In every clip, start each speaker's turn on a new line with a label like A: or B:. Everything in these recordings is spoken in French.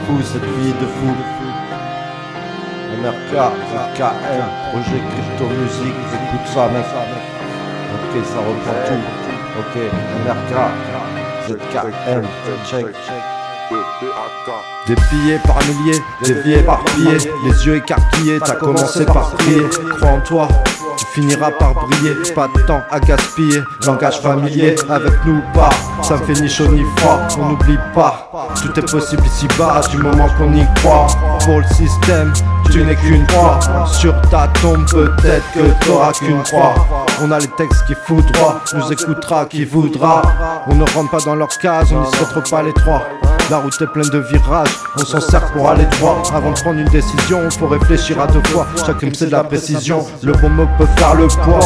A: fou, cette vie de fou. MRK, ZKM, projet crypto musique, écoute ça mec. Ok, ça reprend tout. Ok, MRK, ZKM, check. Dépillé par milliers, dévié par pieds, les yeux écarquillés, t'as commencé par prier. Crois en toi, tu finiras par briller. Pas de temps à gaspiller, langage familier, avec nous ou pas, ça me fait ni chaud ni froid. On n'oublie pas, tout est possible ici-bas, du moment qu'on y croit. Pour le système, tu n'es qu'une proie. Sur ta tombe, peut-être que t'auras qu'une croix. On a les textes qui foudroient, nous écoutera qui voudra. On ne rentre pas dans leur case, on n'y se retrouve pas les trois. La route est pleine de virages, on s'en sert pour aller droit. Avant de prendre une décision, faut réfléchir à deux fois. Chaque rime c'est de la précision, le bon mot peut faire le poids.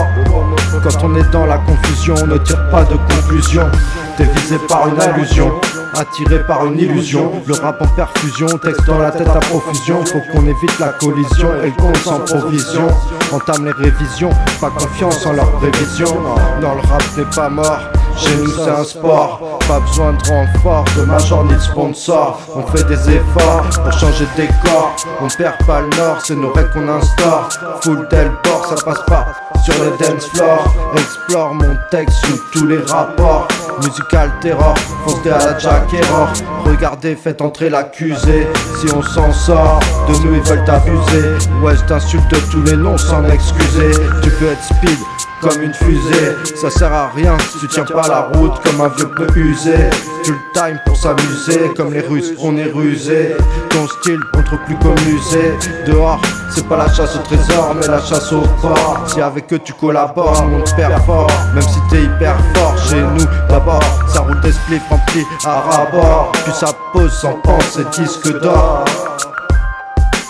A: Quand on est dans la confusion, on ne tire pas de conclusion. T'es visé par une allusion, attiré par une illusion. Le rap en perfusion, texte dans la tête à profusion. Faut qu'on évite la collision et le con sans provision. Entame les révisions, pas confiance en leurs prévisions. Non, le rap n'est pas mort, chez nous c'est un sport. Pas besoin de renfort, de major ni de sponsor. On fait des efforts pour changer de décor. On perd pas le nord, c'est nos règles qu'on instaure. Full tel port, ça passe pas sur les dance floors. Explore mon texte sous tous les rapports. Musical terror, foncez à la Jack Error. Regardez, faites entrer l'accusé. Si on s'en sort, de nous ils veulent t'abuser. Ouais, je t'insulte de tous les noms sans m'excuser. Tu peux être speed comme une fusée, ça sert à rien si tu tiens pas la route comme un vieux peu usé. Tu le time pour s'amuser, comme les Russes, on est rusé. Ton style, on trouve plus qu'au musée. Dehors, c'est pas la chasse au trésor, mais la chasse au port. Si avec eux tu collabores, on te perd fort. Même si t'es hyper fort, chez nous d'abord, ça roule des spliffs remplis à rabord. Puis ça pose sans penser disque d'or.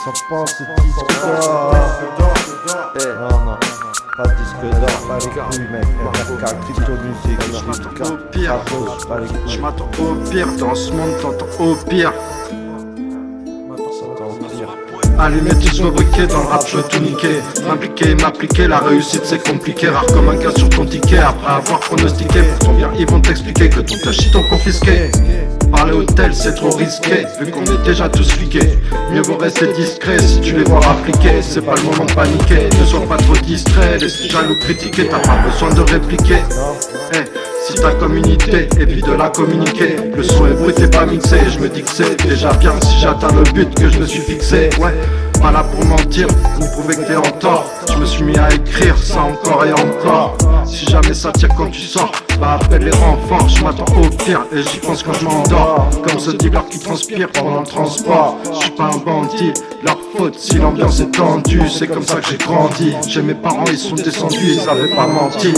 A: Sans penser disque d'or. Non. Pas de disque d'or, pas les couilles mec. MRK, crypto musique,
B: je m'attends au pire, dans ce monde t'entends au pire. Allumer tous vos briquets, dans le rap je veux tout niquer. M'impliquer, m'appliquer, la réussite c'est compliqué. Rare comme un gars sur ton ticket, après avoir pronostiqué. Pour ton bien ils vont t'expliquer que ton touch ils t'ont confisqué. Parler au tel c'est trop risqué, vu qu'on est déjà tous fliqués. Mieux vaut rester discret si tu les vois appliquer. C'est pas le moment de paniquer, ne sois pas trop distrait. Laisse jaloux critiquer, t'as pas besoin de répliquer. Si ta communauté évite de la communiquer. Le son est brut et pas mixé, je me dis que c'est déjà bien si j'atteins le but que je me suis fixé. Ouais, pas là pour mentir, ni prouver que t'es en tort. Je me suis mis à écrire ça encore et encore. Si jamais ça tire quand tu sors, bah appelle les renforts. Je m'attends au pire et j'y pense quand je m'endors. Comme ce dealer qui transpire pendant le transport. Je suis pas un bandit, leur faute si l'ambiance est tendue. C'est comme ça que j'ai grandi. Chez mes parents ils sont descendus, ils avaient pas menti.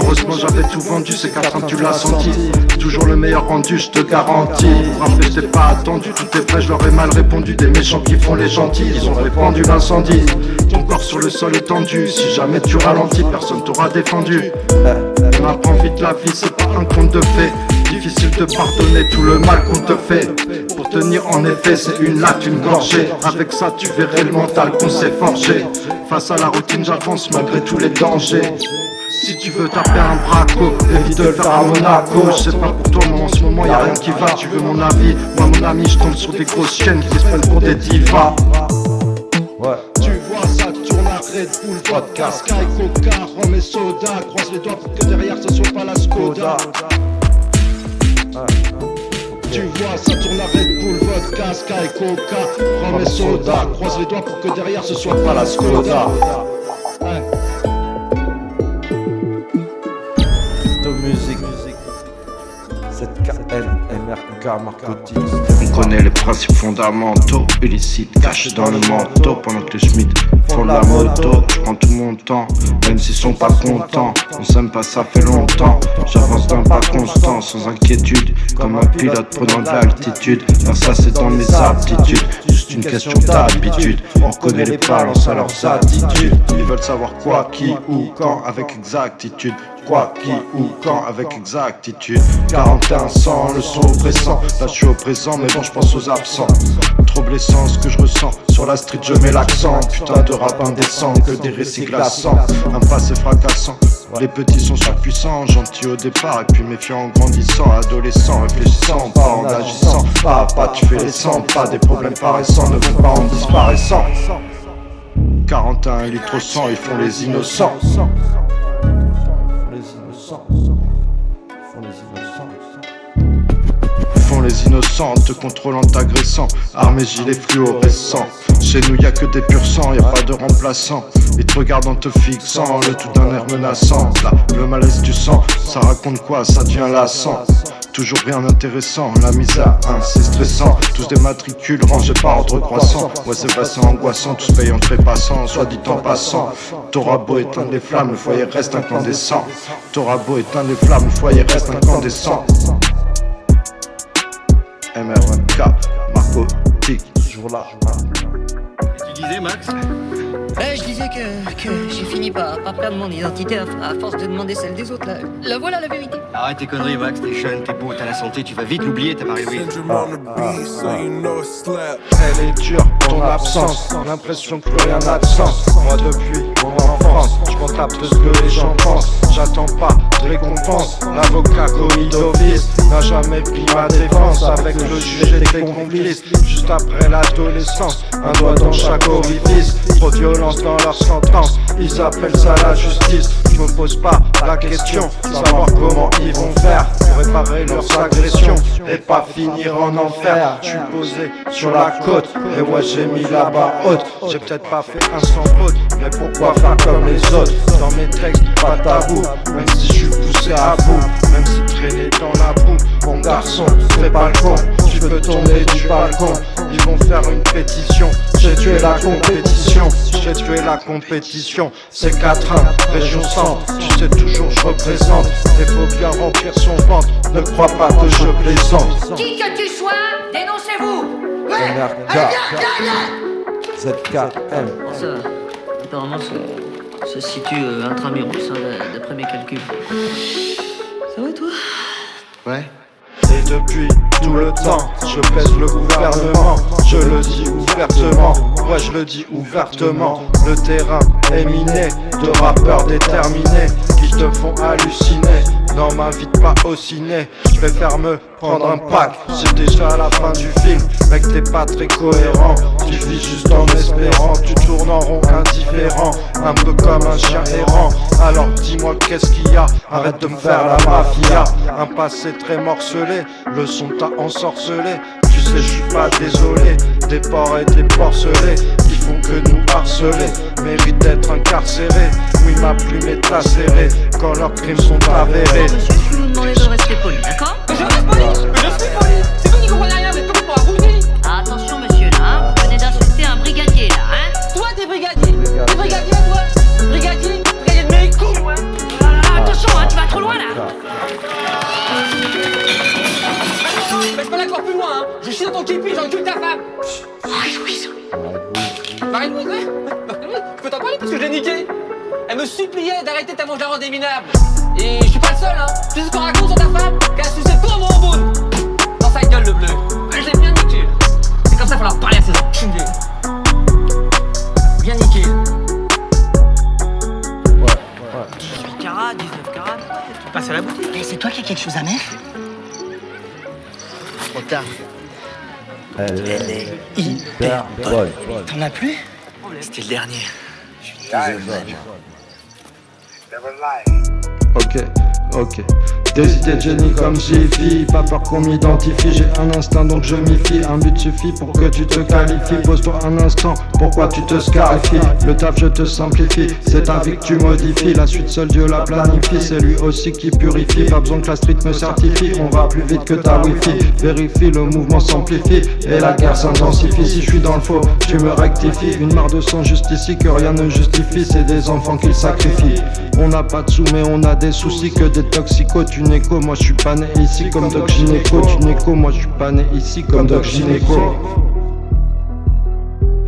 B: Heureusement j'avais tout vendu, c'est qu'à 30 tu l'as senti. Toujours le meilleur rendu, je te garantis. Rappelez, je t'ai pas attendu, tout est prêt, je leur ai mal répondu. Des méchants qui font les gentils, ils ont répandu l'incendie. Ton corps sur le sol est tendu, si jamais tu ralentis, personne t'aura défendu. On apprend vite la vie, c'est pas un conte de fées. Difficile de pardonner tout le mal qu'on te fait. Pour tenir en effet, c'est une latte, une gorgée. Avec ça tu verrais le mental qu'on s'est forgé. Face à la routine j'avance malgré tous les dangers. Si tu veux taper un braco, évite de le faire à Monaco. Je sais pas pour toi, mais en ce moment y'a rien qui va. Tu veux mon avis, moi mon ami, je tombe sur des grosses chaînes qui se prennent pour des divas.
A: Ouais.
B: Tu vois ça tourne à Red Bull, vodka, Sky, Coca, rhum et soda. Croise les doigts pour que derrière ce soit pas la Skoda. Tu vois ça tourne à Red Bull, vodka, Sky, Coca, rhum et soda. Croise les doigts pour que derrière ce soit pas la Skoda.
A: Musique, ZKM, MRK, Marcotis.
C: On connaît les principes fondamentaux, illicites, cachés dans le manteau. Pendant que les Schmitt font de la moto, je prends tout mon temps, même s'ils sont pas contents. On s'aime pas, ça fait longtemps. J'avance d'un pas constant, sans inquiétude, comme un pilote prenant de l'altitude. Faire ça c'est dans mes aptitudes, juste une question d'habitude. On connaît les balances à leurs attitudes. Ils veulent savoir quoi, qui, où, quand, avec exactitude. quoi, qui, où, quand, avec exactitude. 41 100, le son oppressant. Là je suis au présent, mais bon je pense aux absents. Trop blessant ce que je ressens. Sur la street je mets l'accent. Putain de rap indécent, que des récits glaçants. Un passé fracassant. Les petits sont surpuissants, gentils au départ et puis méfiants en grandissant. Adolescents, réfléchissant, pas en agissant. Pas à pas tu fais les 100, pas des problèmes paraissants ne vont pas en disparaissant. 41 litres au sang, ils font les innocents. Font les innocents, te contrôlant, t'agressant. Armés, gilets fluorescents. Chez nous y'a que des purs sangs, y'a pas de remplaçants. Ils te regardent en te fixant, le tout d'un air menaçant. Là, le malaise du sang, ça raconte quoi, ça devient lassant. Toujours rien d'intéressant, la misère, hein, c'est stressant. Tous des matricules rangés par ordre croissant. Ouais c'est vrai c'est angoissant, tous payent en trépassant. Soit dit en passant, t'auras beau éteindre les flammes, le foyer reste incandescent. T'auras beau éteindre les flammes, le foyer reste incandescent. MRK, narcotique, toujours là.
D: Tu disais Max?
E: Je disais que j'ai fini par perdre mon identité à force de demander celle des autres. Là voilà la vérité.
D: Arrête tes conneries Max, t'es jeune, t'es beau, t'as la santé, tu vas vite l'oublier, t'as Marie-Louise.
A: Elle est dure, ton absence. L'impression que plus rien n'a de sens. Moi depuis mon enfance, je m'en tape de ce que les gens pensent. J'attends pas de récompense. L'avocat commis d'office n'a jamais pris ma défense. Avec le juge j'étais complice. Juste après l'adolescence, un doigt dans chaque orifice. Trop de violence dans leur sentence, ils appellent ça la justice. Je me pose pas la question, savoir comment ils vont faire pour réparer leurs agressions et pas finir en enfer. Je suis posé sur la côte, et ouais j'ai mis la barre haute. J'ai peut-être pas fait un sans faute, mais pourquoi faire comme les autres? Dans mes textes, pas tabou, même si je suis poussé à bout, même si traîner dans la boue. Mon garçon, fais pas le con, tu peux tomber du balcon. Ils vont faire une pétition, j'ai tué la compétition. J'ai tué la compétition, c'est 4-1, région centre. Tu sais toujours je représente, et faut bien remplir son ventre. Ne crois pas que je plaisante.
E: Qui que tu sois, dénoncez-vous.
A: MRK, ZKM.
E: Ça, apparemment, ça se situe intramuros, d'après mes calculs. Ça va toi?
D: Ouais.
A: Et depuis tout le temps, je pèse le gouvernement. Je le dis ouvertement, ouais je le dis ouvertement. Le terrain est miné de rappeurs déterminés qui te font halluciner. Non m'invite pas au ciné, je préfère me prendre un pack. C'est déjà la fin du film, mec t'es pas très cohérent. Tu vis juste en espérant, tu tournes en rond indifférent. Un peu comme un chien errant. Alors dis-moi qu'est-ce qu'il y a, arrête de me faire la mafia. Un passé très morcelé, le son t'a ensorcelé. Tu sais je suis pas désolé, des porcs et des porcelets qui font que nous harceler, méritent d'être incarcérés. Oui ma plume est acérée quand leurs crimes sont avérés.
E: Monsieur, je vais vous demander de rester poli, d'accord?
F: Je reste poli, je suis poli. C'est vous qui comprenez rien, vous êtes tout pour abrutis.
E: Attention monsieur là, hein, vous venez d'insulter un brigadier là, hein?
F: Toi t'es brigadier. T'es brigadier toi? Brigadier de mes coups.
E: Attention, hein, tu vas trop loin là.
F: Mais je peux aller encore plus loin, hein. Je chie dans ton képi, j'encule ta femme.
E: Marie-Louise.
F: Marie-Louise, ouais. Je peux t'en parler parce que je l'ai niqué. Elle me suppliait d'arrêter ta mange la rendre des minables. Et je suis pas le seul, hein. Tu sais ce qu'on raconte sur ta femme? Qu'elle a sucé tout mon boune. Dans sa gueule, le bleu. Je l'ai bien niqué. C'est comme ça qu'il faut leur parler à ces enculés. Bien niqué.
E: 18 carats, 19 carats.
F: Tu passes à la boutique.
E: Et c'est toi qui as quelque chose à mettre?
D: Trop tard.
E: Elle est hyper bonne. T'en as plus?
D: C'était le dernier.
A: Ok. Des idées de génie comme Jiffy, pas peur qu'on m'identifie. J'ai un instinct donc je m'y fie. Un but suffit pour que tu te qualifies. Pose-toi un instant, pourquoi tu te scarifies? Le taf je te simplifie, c'est ta vie que tu modifies. La suite seul Dieu la planifie, c'est lui aussi qui purifie. Pas besoin que la street me certifie, on va plus vite que ta wifi. Vérifie, le mouvement s'amplifie et la guerre s'intensifie. Si je suis dans le faux, tu me rectifies. Une mare de sang juste ici que rien ne justifie. C'est des enfants qu'ils sacrifient. On n'a pas de sous mais on a des soucis que des toxicos. Tu n'es qu'au, moi je suis pas né ici comme Doc Gynéco. Tu n'es qu'au, moi je suis pas né ici comme Doc Gynéco.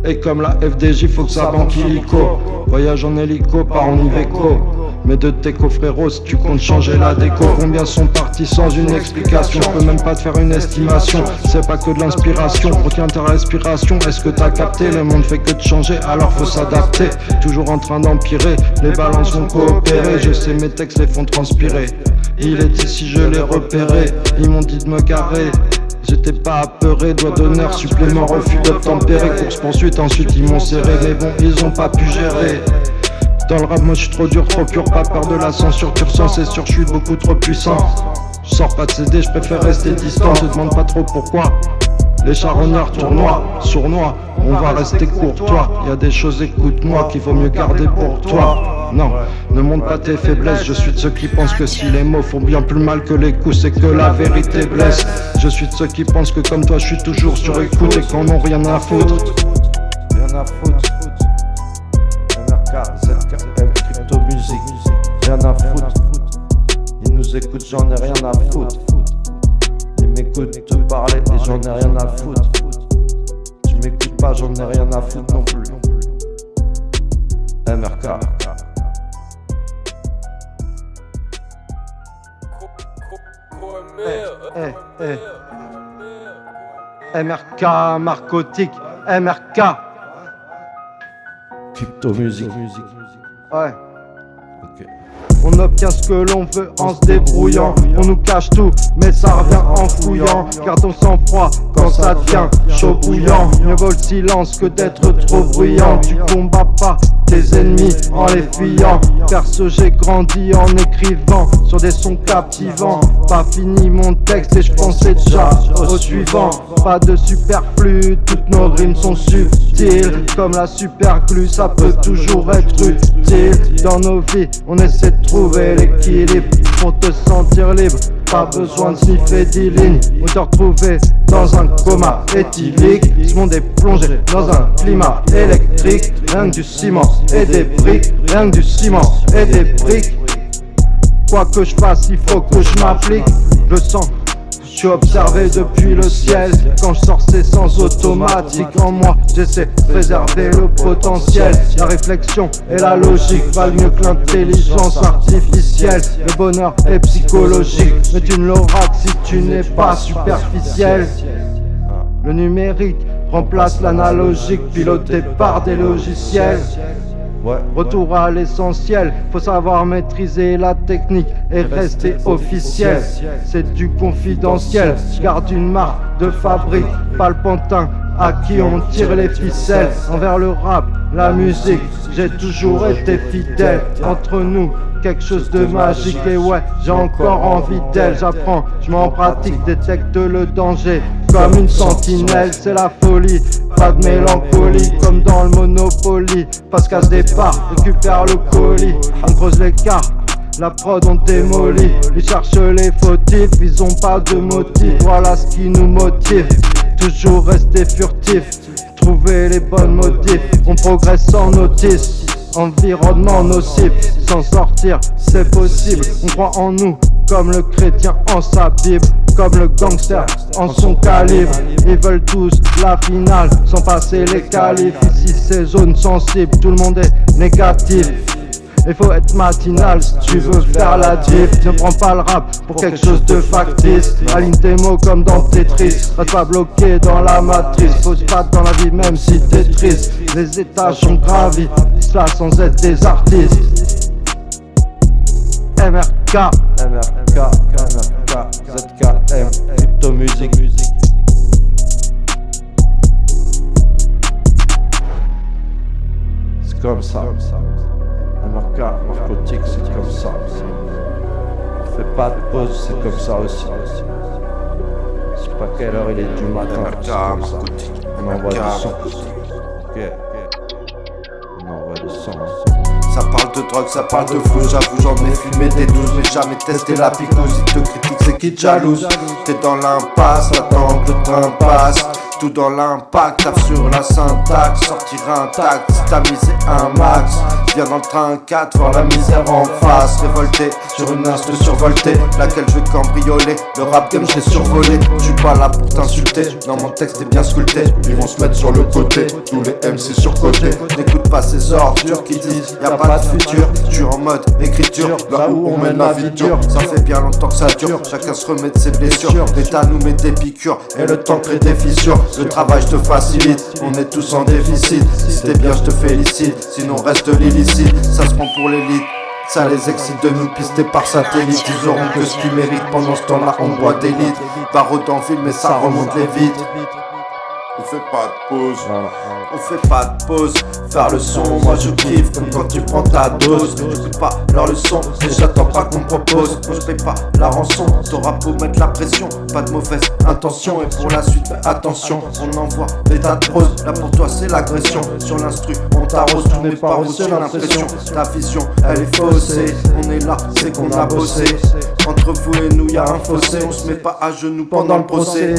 A: Et comme la FDJ faut que ça banque illico. Voyage en hélico, pas en Iveco.
C: Mais de tes coffreros, si tu comptes changer la déco. Combien sont partis sans une explication? Je peux même pas te faire une estimation. C'est pas que de l'inspiration, retiens ta respiration. Est-ce que t'as capté? Le monde fait que de changer, alors faut s'adapter. Toujours en train d'empirer, les balances vont coopérer. Je sais mes textes les font transpirer. Il est ici, je l'ai repéré. Ils m'ont dit de me garer. J'étais pas apeuré, doigt d'honneur, supplément, refus d'obtempérer. Course poursuite, ensuite ils m'ont serré. Mais bon, ils ont pas pu gérer. Dans le rap, moi je suis trop dur, trop pur, pas peur de la censure. Tu ressens, c'est sûr, je suis beaucoup trop puissant. Je sors pas de CD, je préfère rester distant. Je demande pas trop pourquoi. Les charognards tournoient, sournois, on va rester courtois. Y'a des choses, écoute-moi, qu'il vaut mieux garder pour toi. Non, ne montre pas tes faiblesses. Je suis de ceux qui pensent que si les mots font bien plus mal que les coups, c'est que la vérité blesse. Je suis de ceux qui pensent que comme toi, je suis toujours sur écoute et qu'en ont rien à foutre.
A: Rien à foutre. MRK, ZKM, crypto musique. Rien à foutre. Ils nous écoutent, j'en ai rien à foutre. Ils m'écoutent te parler et j'en ai rien à foutre. Tu m'écoutes pas, j'en ai rien à foutre non plus. MRK.
C: MRK, narcotique, MRK.
A: Crypto musique.
C: Ouais.
A: Ok.
C: On obtient ce que l'on veut en se débrouillant. On nous cache tout, mais ça revient en fouillant. Garde ton sang-froid quand ça devient chaud bouillant. Mieux vaut le silence que d'être trop bruyant. Tu combats pas tes ennemis en les fuyant. Perso, j'ai grandi en écrivant sur des sons captivants. Pas fini mon texte et je pensais déjà au suivant. Pas de superflu, toutes nos rimes sont subtiles. Comme la superglue, ça peut toujours être utile. Dans nos vies, on essaie de trouver l'équilibre pour te sentir libre. Pas besoin de sniffer 10 lignes ou te retrouver dans un coma éthylique. Ce monde est plongé dans un climat électrique. Rien que du ciment et des briques. Rien que du ciment et des briques. Quoi que je fasse, il faut que je m'applique. Je le sens. Je suis observé depuis le ciel. Quand je sors c'est sans automatique. En moi j'essaie de préserver le potentiel. La réflexion et la logique valent mieux que l'intelligence artificielle. Le bonheur est psychologique, mais tu ne l'auras que si tu n'es pas superficiel. Le numérique remplace l'analogique, piloté par des logiciels.
A: Ouais.
C: Retour à l'essentiel, faut savoir maîtriser la technique et rester officiel. C'est du confidentiel, garde une marque de fabrique, pas le pantin à qui on tire les ficelles. Envers le rap, la musique, j'ai toujours été fidèle. Entre nous, quelque chose de magique et ouais, j'ai encore envie d'elle. J'apprends, je m'en pratique, détecte le danger comme une sentinelle, c'est la folie. Pas de mélancolie comme dans le Monopoly. Passe casse départ, récupère le colis. On creuse l'écart, la prod on démolit. Ils cherchent les fautifs, ils ont pas de motif. Voilà ce qui nous motive, toujours rester furtif. Trouver les bonnes motifs, on progresse sans notice. Environnement nocif, s'en sortir c'est possible. On croit en nous comme le chrétien en sa Bible, comme le gangster en son calibre. Ils veulent tous la finale sans passer les qualifs. Ici c'est zone sensible, tout le monde est négatif. Il faut être matinal si tu veux faire la diff. Ne prends pas le rap pour quelque chose de factice. Aligne tes mots comme dans Tetris. Reste pas bloqué dans la matrice. Faut se battre dans la vie même si t'es triste. Les étages sont gravis, cela sans être des artistes. MRK,
A: ZKM, crypto musique. C'est comme ça. MRK, narcotique, c'est comme ça. On fait pas de pause, c'est comme ça aussi. Je sais pas quelle heure il est du matin. On envoie du son. Ok. On envoie du son.
B: Ça parle de drogue, ça parle de fou, j'avoue j'en ai filmé des 12. Mais jamais testé la pico, si te critique c'est qui te jalouse. T'es dans l'impasse, attends que le train passe.
A: tout dans l'impact. Taf sur la syntaxe, sortir intact. Si t'as misé un max, viens dans le train 4, voir la misère en face. Révolté sur une instru survoltée, laquelle je vais cambrioler. Le rap game j'ai survolé, je suis pas là pour t'insulter. Non, mon texte est bien sculpté.
B: Ils vont se mettre sur le côté, tous les MC surcotés.
A: N'écoute pas ces ordures qui disent y'a pas de futur. Je suis en mode écriture, là où on mène la vie dure. Ça fait bien longtemps que ça dure, chacun se remet de ses blessures. L'État nous met des piqûres et le temps crée des fissures. Le travail je te facilite, on est tous en déficit. Si t'es bien je te félicite, sinon reste l'illicite. Ça se prend pour l'élite, ça les excite de nous pister par satellite. Ils auront que ce qu'ils méritent, pendant ce temps-là on boit des litres. Barreau dans le film mais ça remonte les vitres.
B: On fait pas de pause.
A: On fait pas de pause, faire le son, moi je kiffe comme quand tu prends ta dose. J'écoute pas leur leçon, et j'attends pas qu'on me propose. Moi je paye pas la rançon, t'auras beau mettre la pression. Pas de mauvaise intention, et pour la suite fais attention. On envoie des tas de prose, là pour toi c'est l'agression. Sur l'instru, on t'arrose, tout n'est pas reçu l'impression. Ta vision, elle est faussée, on est là, c'est qu'on a bossé. Entre vous et nous y'a un fossé, on se met pas à genoux pendant le procès.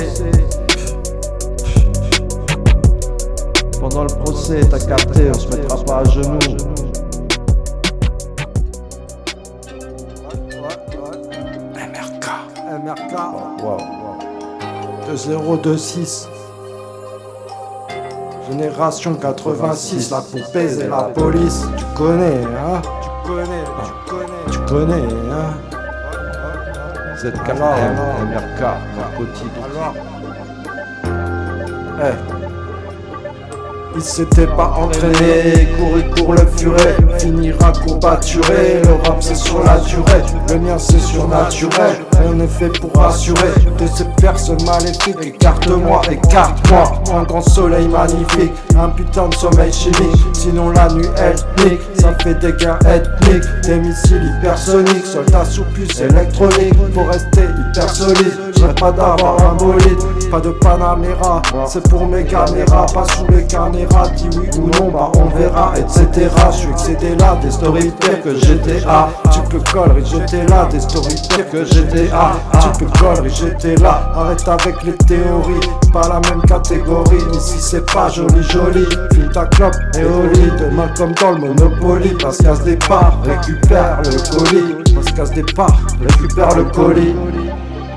A: Pendant le procès, t'as capté, on se mettra pas à genoux. MRK 2026. Génération 86, la poupée et la police. Tu connais, hein? Tu connais, hein?
C: ZKM, MRK, narcotique.
A: Il s'était pas entraîné, il court le furet, finira courbaturé. Le rap c'est sur la durée, le mien c'est surnaturel. Rien n'est fait pour rassurer de ces personnes maléfiques. Écarte-moi, écarte-moi, un grand soleil magnifique, un putain de sommeil chimique. Sinon la nuit ethnique, ça fait des gains ethniques. Des missiles hypersoniques, soldats sous puce électronique. Faut rester hyper solide, j'ai pas d'avoir un bolide. Pas de Panamera, c'est pour mes caméras, pas sous les caméras. Dis oui ou non, bah on verra, etc. Je suis excédé là, des stories pires que GTA. Tu peux collerie, j'étais là, des stories pires que GTA. Tu peux collerie, j'étais là. Arrête avec les théories, pas la même catégorie. Ici c'est pas joli joli. Fume ta clope et au lit, demain comme dans le Monopoly. Passe casse des parts, récupère le colis. Passe casse des parts, récupère le colis.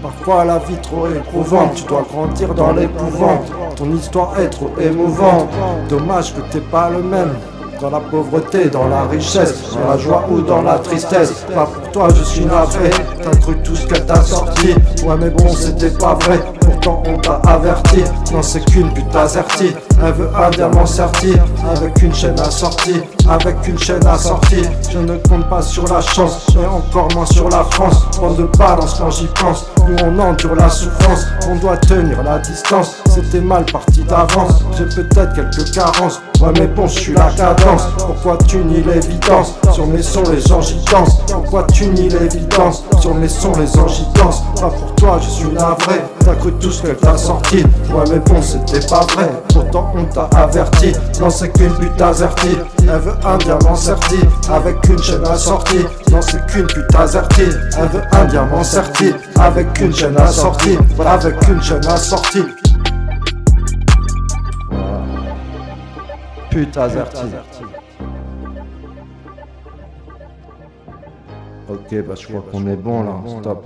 A: Parfois la vie trop éprouvante, tu dois grandir dans l'épouvante. Ton histoire est trop émouvante, dommage que t'es pas le même. Dans la pauvreté, dans la richesse, dans la joie ou dans la tristesse. Pas pour toi je suis navré, t'as cru tout ce qu'elle t'a sorti. Ouais mais bon c'était pas vrai, pourtant on t'a averti. Non c'est qu'une pute azertie, elle veut un diamant serti. Avec une chaîne assortie, avec une chaîne assortie. Je ne compte pas sur la chance, et encore moins sur la France. Bande de balance quand j'y pense, nous on endure la souffrance. On doit tenir la distance, c'était mal parti d'avance. J'ai peut-être quelques carences, ouais mais bon je suis la cadence. Pourquoi tu nies l'évidence? Sur mes sons les gens j'y dansent. Pourquoi tu nies l'évidence? Sur mes sons les gens j'y dansent. Pas pour toi je suis navré, t'as cru tout ce qu'elle t'a sorti. Ouais mais bon c'était pas vrai, pourtant on t'a averti. Non c'est qu'une pute azertie, elle veut un diamant serti. Avec une chaîne assortie, non c'est qu'une pute azertie. Elle veut un diamant serti, avec une chaîne assortie. Avec une chaîne assortie. Pute azertie. Ok, bah je crois qu'on est bon là, stop.